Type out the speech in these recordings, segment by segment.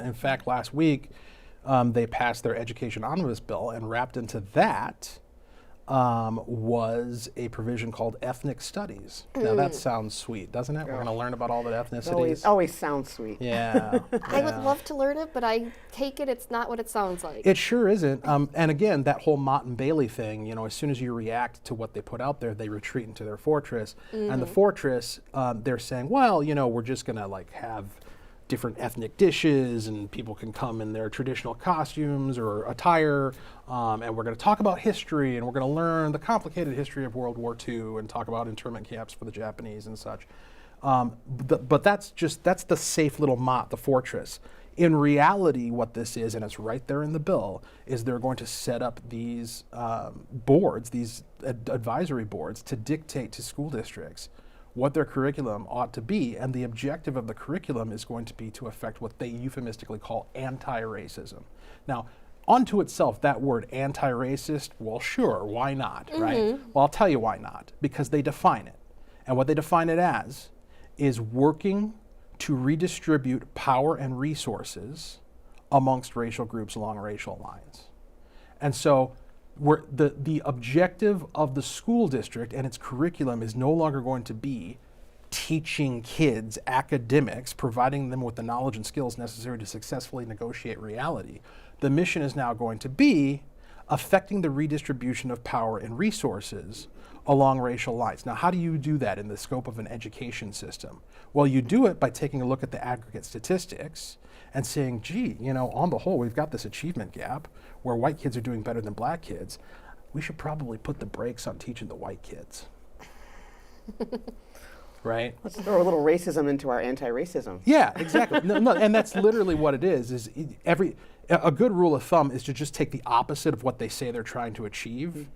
In fact, last week, they passed their education omnibus bill, and wrapped into that was a provision called ethnic studies. Now that sounds sweet, doesn't it? We're going to learn about all the ethnicities. Always sounds sweet. Yeah. I would love to learn it, but I take it it's not what it sounds like. It sure isn't. And again, that whole Mott and Bailey thing, as soon as you react to what they put out there, they retreat into their fortress. And the fortress, they're saying, well, we're just going to have different ethnic dishes, and people can come in their traditional costumes or attire, and we're going to talk about history, and we're going to learn the complicated history of World War II and talk about internment camps for the Japanese and such. But that's the safe little Mott, the fortress. In reality, what this is, and it's right there in the bill, is they're going to set up these boards, these advisory boards, to dictate to school districts what their curriculum ought to be, and the objective of the curriculum is going to be to affect what they euphemistically call anti-racism. Now, unto itself, that word anti-racist, well, sure, why not, right? Well, I'll tell you why not, because they define it. And what they define it as is working to redistribute power and resources amongst racial groups along racial lines. And so the objective of the school district and its curriculum is no longer going to be teaching kids academics, providing them with the knowledge and skills necessary to successfully negotiate reality. The mission is now going to be affecting the redistribution of power and resources along racial lines. Now, how do you do that in the scope of an education system? Well, you do it by taking a look at the aggregate statistics and saying, gee, on the whole, we've got this achievement gap where white kids are doing better than black kids. We should probably put the brakes on teaching the white kids. Right? Let's throw a little racism into our anti-racism. Yeah, exactly. No, and that's literally what it is a good rule of thumb is to just take the opposite of what they say they're trying to achieve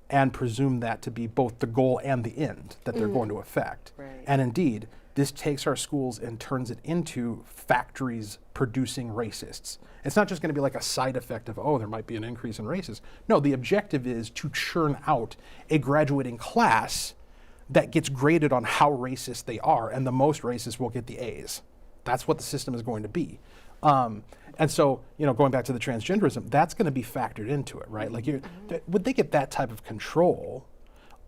and presume that to be both the goal and the end that they're going to affect. Right. And indeed, this takes our schools and turns it into factories producing racists. It's not just going to be like a side effect of, there might be an increase in racism. No, the objective is to churn out a graduating class that gets graded on how racist they are, and the most racist will get the A's. That's what the system is going to be. And so, going back to the transgenderism, that's going to be factored into it, right? Like, would they get that type of control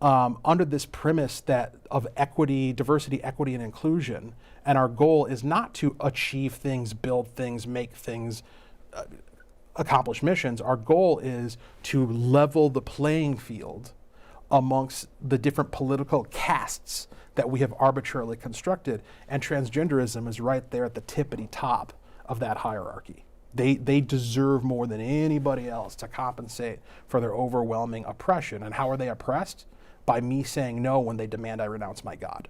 under this premise of equity, diversity, equity, and inclusion? And our goal is not to achieve things, build things, make things, accomplish missions. Our goal is to level the playing field amongst the different political castes that we have arbitrarily constructed, and transgenderism is right there at the tippity top of that hierarchy. They deserve more than anybody else to compensate for their overwhelming oppression. And how are they oppressed? By me saying no when they demand I renounce my God.